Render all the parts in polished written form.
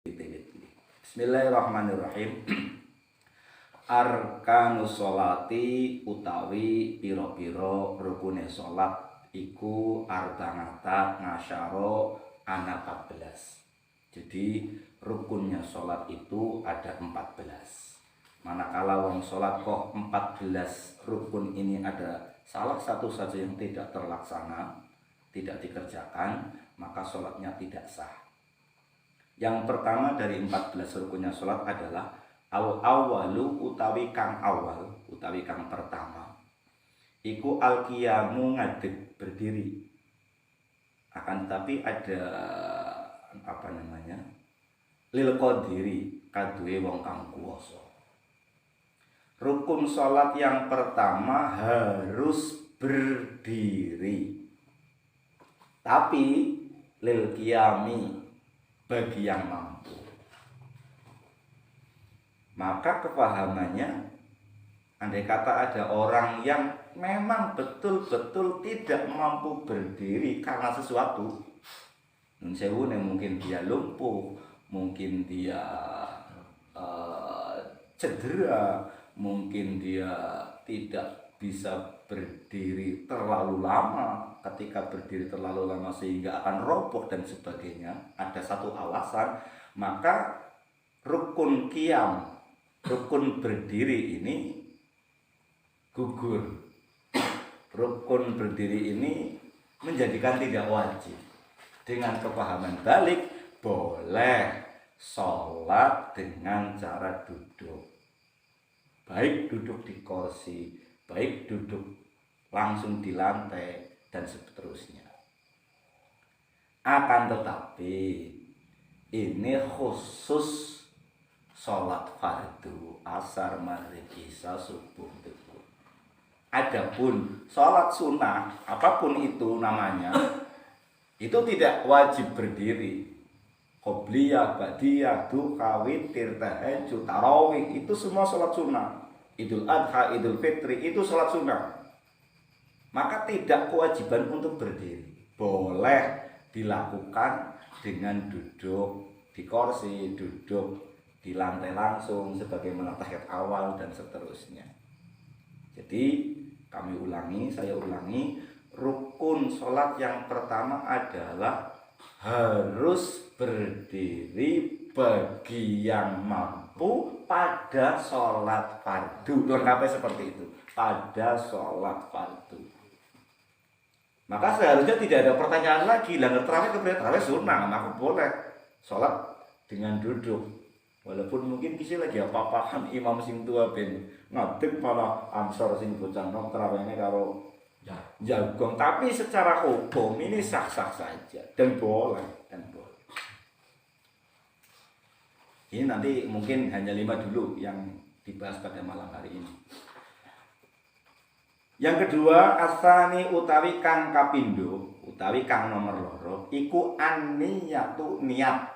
Bismillahirrahmanirrahim. Arkanus sholati utawi piro-piro rukune sholat iku arba'ata ngasyara ana 14. Jadi rukunnya sholat itu ada 14. Manakala wong sholat kok 14 rukun ini ada salah satu saja yang tidak terlaksana, tidak dikerjakan, maka sholatnya tidak sah. Yang pertama dari 14 rukunnya sholat adalah al-awwalu utawi kang awal, utawi kang pertama. Iku al-qiyamu ngadeg berdiri. Akan tetapi ada lil qadiri kaduwe wong kang kuwasa. Rukun sholat yang pertama harus berdiri. Tapi lil qiyami bagi yang mampu. Maka kepahamannya, andai kata ada orang yang memang betul-betul tidak mampu berdiri karena sesuatu, mungkin dia lumpuh, mungkin dia cedera, mungkin dia tidak bisa berdiri terlalu lama. Ketika berdiri terlalu lama sehingga akan roboh dan sebagainya, ada satu alasan, maka rukun qiyam, rukun berdiri ini gugur. Rukun berdiri ini menjadikan tidak wajib. Dengan kepahaman balik, boleh sholat dengan cara duduk, baik duduk di kursi, baik duduk langsung di lantai, dan seterusnya. Akan tetapi ini khusus sholat fardu asar, maghrib, isya, subuh. Adapun sholat sunnah, apapun itu namanya, itu tidak wajib berdiri. Qobliyah, ba'diyah, duha, witir, tahajud, tarawih, itu semua sholat sunnah. Idul Adha, Idul Fitri, itu sholat sunnah. Maka tidak kewajiban untuk berdiri. Boleh dilakukan dengan duduk di kursi, duduk di lantai langsung sebagaimana tahiyat awal dan seterusnya. Jadi saya ulangi, rukun sholat yang pertama adalah harus berdiri bagi yang mampu pada sholat fardu. Lengkapnya seperti itu, pada sholat fardu. Maka seharusnya tidak ada pertanyaan lagi, lah terawih kemudian terawih sunnah, maka boleh sholat dengan duduk. Walaupun mungkin kisi lagi apa-apaan imam sing tua ben ngadeg malah ansor sing bocah nom terawihnya karo jagung, tapi secara hukum ini sah-sah saja dan boleh. Ini nanti mungkin hanya 5 dulu yang dibahas pada malam hari ini. Yang kedua, asani utawi kang kapindo, utawi kang nomor loro, iku an-niyatu niat.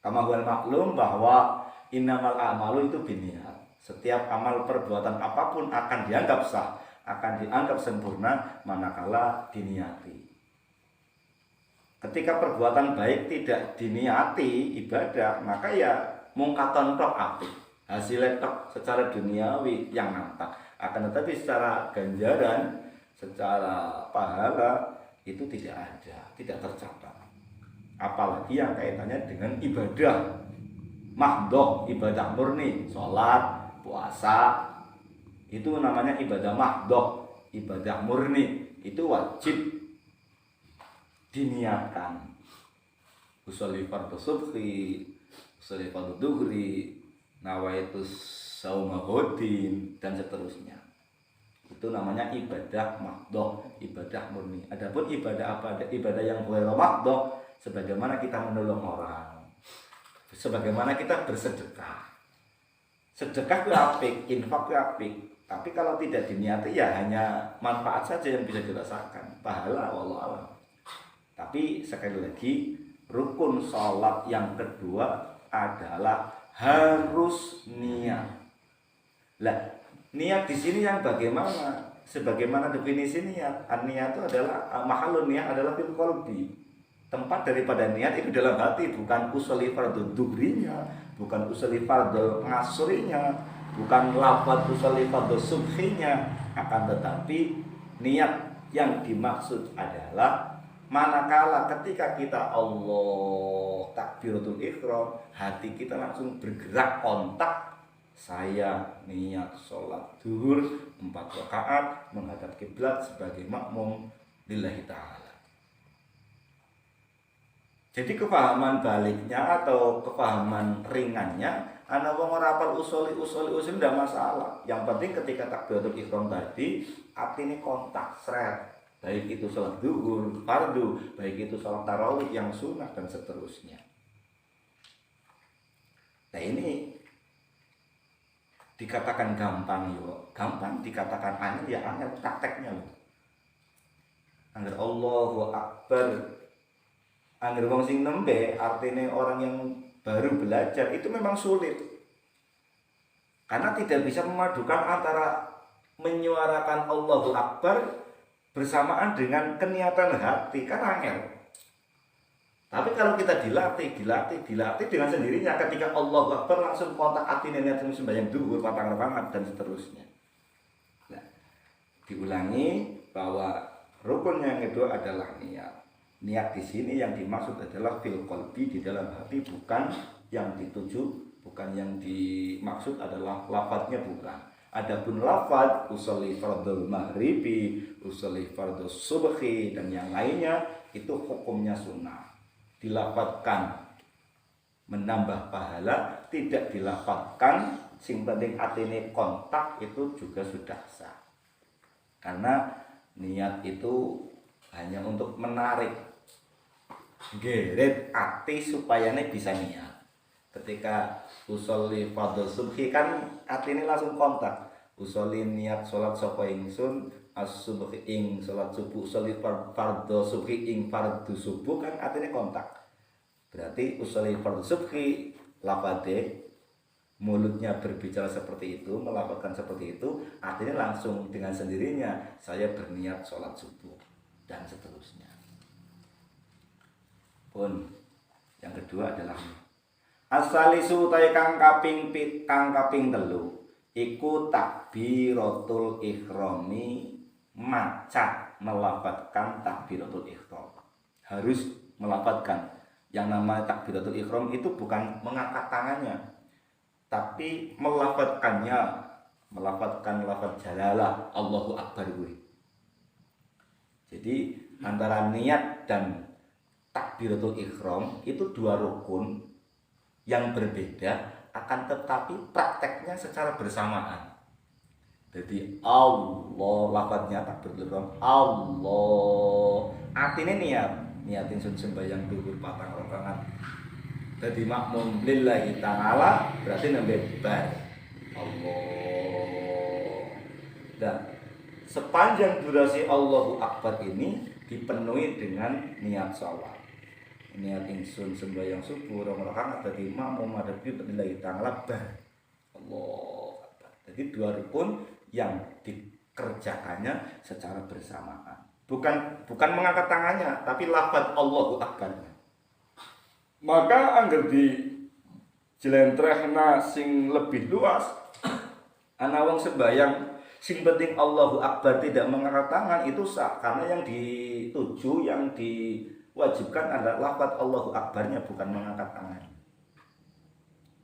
Kama huwal maklum bahwa innamal a'malu itu binniat. Setiap amal perbuatan apapun akan dianggap sah, akan dianggap sempurna manakala diniati. Ketika perbuatan baik tidak diniati ibadah, maka ya mungkaton tok apik. Hasilnya tok secara duniawi yang nampak. Akan tetapi secara ganjaran, secara pahala itu tidak ada, tidak tercatat. Apalagi yang kaitannya dengan ibadah mahdoh, ibadah murni, sholat, puasa, itu namanya ibadah mahdoh, ibadah murni, itu wajib diniatkan. Usolli fardhu subhi, usolli fardhu dhuhri, nawaitus sauma ghadin, dan seterusnya. Itu namanya ibadah mahdoh, ibadah murni. Adapun ibadah apa? Ibadah yang ghairu mahdoh, sebagaimana kita menolong orang, sebagaimana kita bersedekah. Sedekah itu apik, infak itu apik. Tapi kalau tidak diniati ya hanya manfaat saja yang bisa dirasakan, pahala wallahu alam. Tapi sekali lagi, rukun sholat yang kedua adalah harus niat. Lah, niat di sini yang bagaimana? Sebagaimana definisi niat, niat itu adalah mahallun niat adalah fil qalbi. Tempat daripada niat itu dalam hati, bukan usolli fardhu duhrinya, bukan usolli fardhu ngasrinya, bukan lafaz usolli fardhu subhinya, akan tetapi niat yang dimaksud adalah manakala ketika kita Allah takbiratul ihram, hati kita langsung bergerak kontak, saya niat sholat duhur 4 rakaat menghadap kiblat sebagai makmum lillahi ta'ala. Jadi kepahaman baliknya atau kepahaman ringannya, ana wong ora hafal usuli ndak masalah. Yang penting ketika takbiratul ihram tadi artinya kontak seret. Baik itu sholat duhur, fardu, baik itu sholat tarawih yang sunnah dan seterusnya. Nah ini dikatakan gampang yo, gampang, dikatakan aneh ya aneh prakteknya loh. Angger Allahu Akbar, angger wong sing nembe, artinya orang yang baru belajar itu memang sulit. Karena tidak bisa memadukan antara menyuarakan Allahu Akbar bersamaan dengan keniatan hati, kan angel. Tapi kalau kita dilatih dengan sendirinya, ketika Allahu Akbar langsung kontak hati niat sembahyang duhur, patang rakaat dan seterusnya. Nah, diulangi bahwa rukun yang kedua adalah niat. Niat di sini yang dimaksud adalah fil qalbi, di dalam hati, bukan yang dituju, bukan yang dimaksud adalah lafadznya, bukan. Adapun lafadz usolli fardhu maghribi, usolli fardhu subhi dan yang lainnya itu hukumnya sunnah. Dilafadzkan menambah pahala, tidak dilafadzkan sing penting atine kontak itu juga sudah sah. Karena niat itu hanya untuk menarik geret ati supaya bisa niat. Ketika usolli fardhu subhi kan atine langsung kontak. Usolli niat salat sapa ingsun as-subhi ing salat subuh, usolli fardhu subhi ing fardhu subuh kan atine kontak. Berarti usolli fardhu subhi lafadze mulutnya berbicara seperti itu, melakukan seperti itu, artinya langsung dengan sendirinya saya berniat sholat subuh dan seterusnya. Pun yang kedua adalah asalisu utai kang kaping 3 iku takbiratul ihrami, maca melafadzkan takbiratul ihram. Harus melafadzkan. Yang namanya takbiratul ihram itu bukan mengangkat tangannya, tapi melafadzkannya, melafadzkan lafadz jalalah Allahu Akbar gue. Jadi antara niat dan takbiratul ihram itu dua rukun yang berbeda, akan tetapi prakteknya secara bersamaan. Jadi Allah lafadznya takbiratul ihram Allah, artinya niatin sembahyang duhur 4 rakaat. Jadi makmum lillahi ta'ala berarti nembe bar Allah. Dan sepanjang durasi Allahu Akbar ini dipenuhi dengan niat sholat. Niat ingsun sembahyang subuh 2 rakaat dadi makmum madhep lillahi ta'ala bar Allah Akbar. Jadi dua rukun yang dikerjakannya secara bersamaan. Bukan mengangkat tangannya, tapi lafaz Allahu Akbar. Maka angger di jelentrehna sing lebih luas, ana wong sembayang sing penting Allahu Akbar tidak mengangkat tangan itu sah, karena yang dituju, yang diwajibkan adalah lafaz Allahu Akbarnya, bukan mengangkat tangan.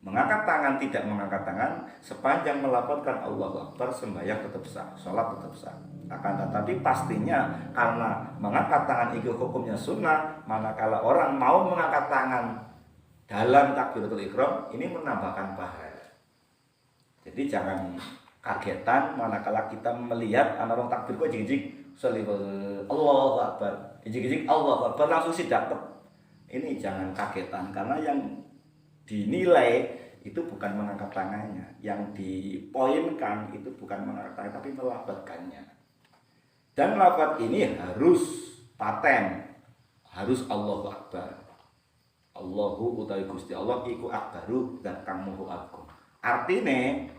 Mengangkat tangan tidak mengangkat tangan, sepanjang melafazkan Allahu Akbar, sembayang tetap sah, sholat tetap sah. Akan tetapi pastinya karena mengangkat tangan itu hukumnya sunnah, manakala orang mau mengangkat tangan dalam takbiratul ihram ini menambahkan pahala. Jadi jangan kagetan manakala kita melihat anak orang takbir kok jijik Allahu Akbar, jijik Allahu Akbar langsung sidak. Ini jangan kagetan, karena yang dinilai itu bukan mengangkat tangannya, yang dipoinkan itu bukan mengangkat tangan tapi melafadzkannya. Dan lafaz ini harus paten, harus Allahu Akbar. Allahu utawi Gusti Allah iku akbaru zat kang maha agung. Artine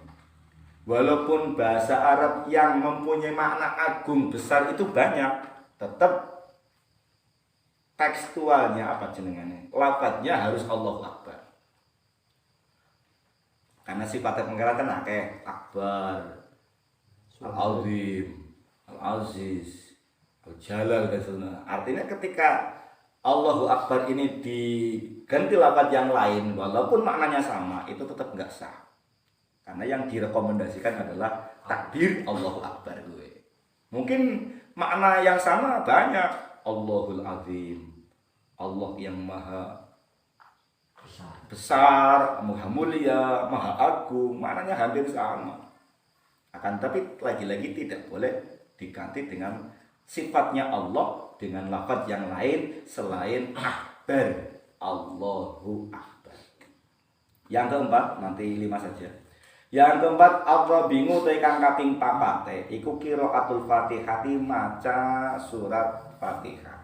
walaupun bahasa Arab yang mempunyai makna agung besar itu banyak, tetap tekstualnya apa jenengannya? Lafadznya harus Allahu Akbar. Karena sifatnya pengeran kan akeh, akbar, al-azim, al-aziz, al-jalal dan sebagainya. Artinya ketika Allahu Akbar ini diganti lafadz yang lain walaupun maknanya sama, itu tetap enggak sah. Karena yang direkomendasikan adalah takbir Allahu Akbar gue. Mungkin makna yang sama banyak. Allahul Azim, Allah yang maha besar, maha mulia, maha agung, maknanya hampir sama. Akan tapi lagi-lagi tidak boleh diganti dengan sifatnya Allah dengan lafaz yang lain selain akbar. Allahu Akbar. Yang keempat, nanti 5 saja. Yang keempat, ar-rabi'u kang kaping 4 iku qiraatul Fatihati maca surat Fatihah.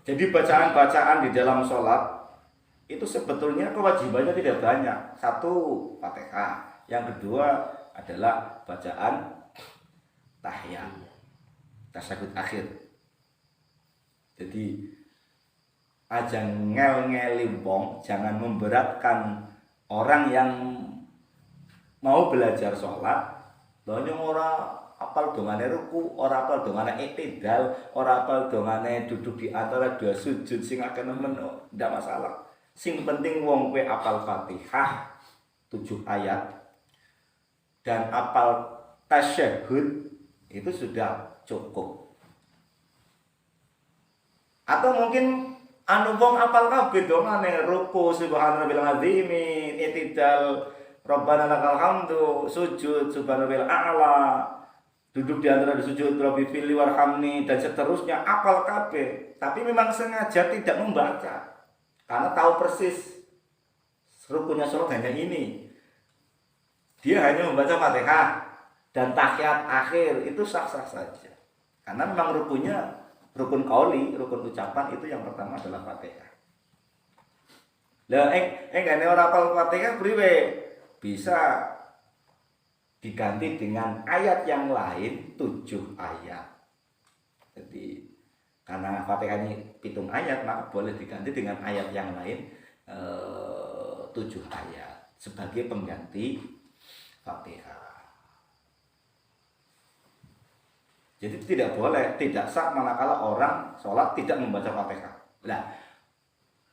Jadi bacaan-bacaan di dalam sholat itu sebetulnya kewajibannya tidak banyak. Satu, Fatihah. Yang kedua adalah bacaan tahiyat, tasyahud akhir. Jadi aja ngel-ngeli wong, jangan memberatkan orang yang mau belajar sholat. Lho nyong ora apal dongane ruku, ora apal dongane i'tidal, ora apal dongane duduk di antara dua sujud sing akeh nemen, ndak masalah. Sing penting wong kowe apal Fatihah 7 ayat dan apal tasyahud itu sudah cukup. Atau mungkin wong apal kabeh dongane ruku subhanarabbil azim, i'tidal rabbana lakal hamdu, sujud subhanarabbil a'la, duduk di antara sujud rabbi fili warhamni dan seterusnya apal kabeh. Tapi memang sengaja tidak membaca karena tahu persis rukunnya sholat hanya ini. Dia hanya membaca Fatihah dan tahiyat akhir, itu sah-sah saja. Karena memang rukunnya rukun qauli, rukun ucapan itu yang pertama adalah Fatihah. Lah gane ora hafal Fatihah priwe? Bisa diganti dengan ayat yang lain 7 ayat. Jadi karena Fatihah ini 7 ayat, maka boleh diganti dengan ayat yang lain 7 ayat sebagai pengganti Fatihah. Jadi tidak boleh, tidak sah manakala orang sholat tidak membaca Fatihah. Nah,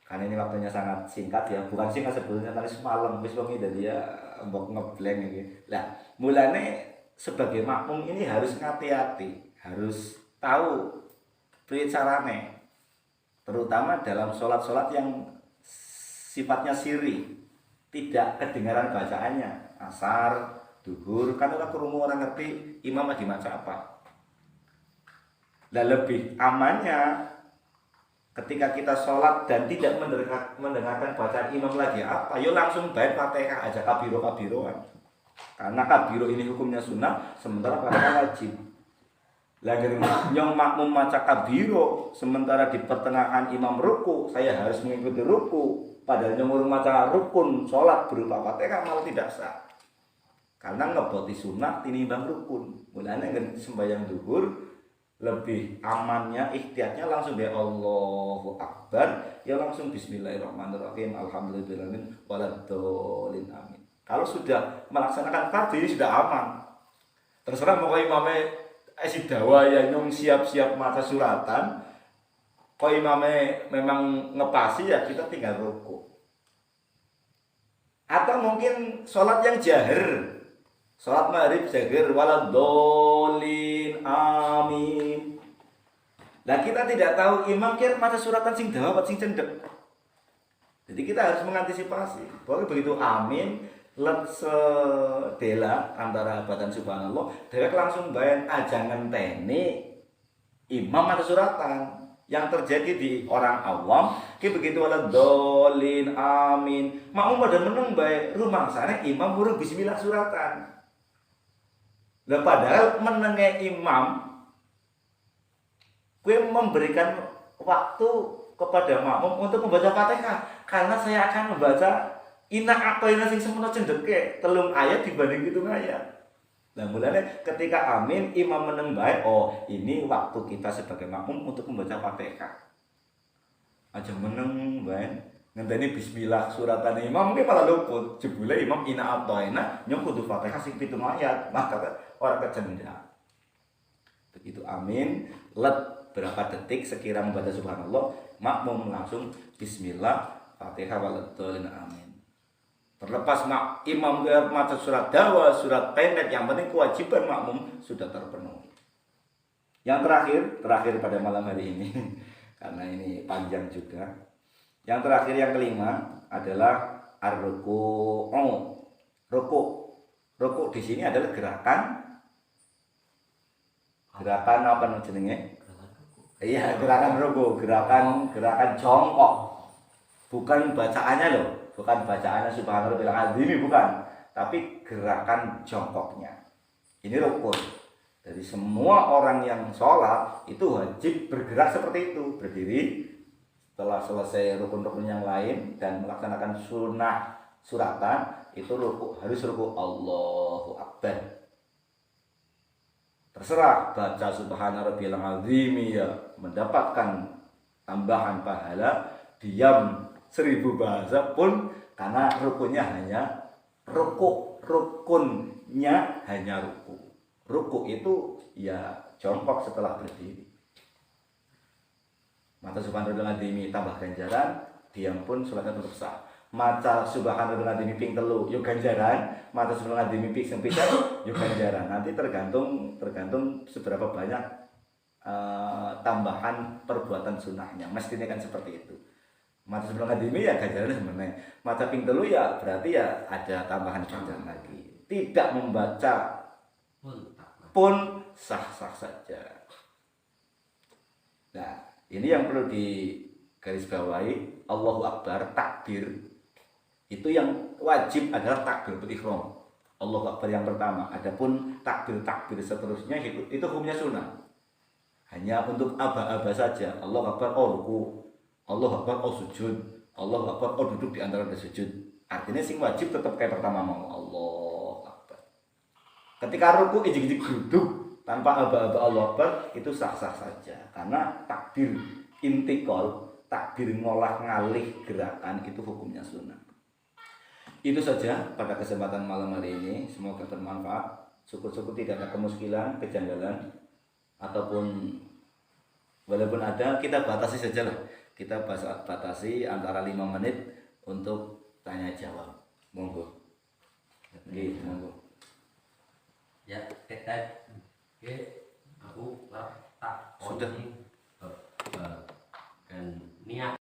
karena ini waktunya sangat singkat ya, bukan singkat sebetulnya, tadi semalam wis wengi dan dia mbok ngeblank iki. Lah, mulane sebagai makmum ini harus hati-hati, harus tahu piye carane. Terutama dalam sholat-sholat yang sifatnya sirri, tidak kedengaran bacaannya. Asar, duhur, kan orang krungu orang ngerti imam lagi maca apa. Dan lebih amannya ketika kita sholat dan tidak mendengarkan bacaan imam lagi apa, yuk langsung baik Fatihah aja, kabiro-kabiroan. Karena kabiro ini hukumnya sunnah, sementara Fatihah wajib. Lagi yang makmum maca kabiro, sementara di pertengahan imam ruku, saya harus mengikuti ruku. Padahal yang maca rukun sholat berupa Fatihah malah tidak sah. Karena ngeboti sunnah tinimbang rukun. Mulanya sembahyang duhur lebih amannya ikhtiatnya langsung ya Allahu Akbar, ya langsung bismillahirrahmanirrahim, alhamdulillahirabbil waladhdallin amin. Kalau sudah melaksanakan fardhu ini sudah aman. Terserah mau imamnya dawa ya nyong siap-siap maca suratan. Kalau imamnya memang ngepasi ya kita tinggal ruku. Atau mungkin sholat yang jahar, sholat maghrib jahar waladhdallin amin. Nah kita tidak tahu imam kira maca suratan sing dawa apa sing cendek. Jadi kita harus mengantisipasi. Pokoknya begitu amin, let sedela antara bacaan subhanallah, dewek langsung bayan aja ngenteni imam maca suratan. Yang terjadi di orang awam, kayak begitu waladhdallin amin. Makmum pada meneng bae rumah sana imam burung bismillah suratan. Lah padahal menenge imam gue memberikan waktu kepada makmum untuk membaca Fatihah karena saya akan membaca inna atoina sing semono cendeke 3 ayat dibanding 7 ayat. Nah, mulanya ketika amin, imam meneng baik, oh ini waktu kita sebagai makmum untuk membaca Fatihah. Aja meneng baik, ngenteni bismillah suratan imam mungkin malah luput. Jebule imam ina atoina nyong kudu Fatihah sing 7 ayat, maka ora kecendak. Begitu amin, let berapa detik sekira membaca subhanallah, makmum langsung bismillah, Fatihah waladhdallin amin. Terlepas imam maca surat dawa, surat pendek, yang penting kewajiban makmum sudah terpenuhi. Yang terakhir pada malam hari ini, karena ini panjang juga. Yang terakhir, yang kelima adalah ar-ruku'. Ruku' di sini adalah gerakan apa nih jenenge? Iya, gerakan ruku', gerakan jongkok. Bukan bacaannya loh. Bukan bacaannya subhanallah azim, bukan, tapi gerakan jongkoknya. Ini rukun. Jadi semua orang yang sholat itu wajib bergerak seperti itu, berdiri setelah selesai rukun-rukun yang lain dan melaksanakan sunnah suratan, itu harus ruku Allahu Akbar. Terserah baca subhanallah azim ya mendapatkan tambahan pahala, diam 1000 bahasa pun, karena rukunnya hanya rukunnya hanya ruku. Ruku itu ya jongkok setelah berdiri. Mata subhanallah azim tambah ganjaran, diam pun sholatnya tetap sah. Maca subhanallah azim ping 3 yo ganjaran, maca subhanallah azim ping 9 yo ganjaran. Nanti tergantung seberapa banyak tambahan perbuatan sunnahnya. Mestinya kan seperti itu. Mata sebelum ngadimi ya ganjaran sebenarnya. Mata ping 3 ya berarti ya ada tambahan ganjaran lagi. Tidak membaca pun sah-sah saja. Nah, ini yang perlu digarisbawahi. Allahu Akbar, takbir itu yang wajib adalah takbiratul ihram. Allahu Akbar yang pertama. Adapun takbir seterusnya itu hukumnya sunnah. Hanya untuk aba-aba saja. Allahu Akbar, oh ruku. Allahu Akbar, oh sujud. Allahu Akbar, oh duduk di antara sujud. Artinya sing wajib tetap kayak pertama mau Allahu Akbar. Ketika ruku ijik-ijik duduk tanpa aba-aba Allahu Akbar itu sah-sah saja. Karena takbir intikal, takbir ngolah ngalih gerakan itu hukumnya sunnah. Itu saja pada kesempatan malam hari ini. Semoga bermanfaat. Syukur-syukur tidak ada kemuskilan, kejanggalan, ataupun walaupun ada, kita batasi saja lah. Kita batasi antara 5 menit untuk tanya jawab. Monggo. Nggih, monggo. Ya, tetet. Oke, aku tak sudah kan niat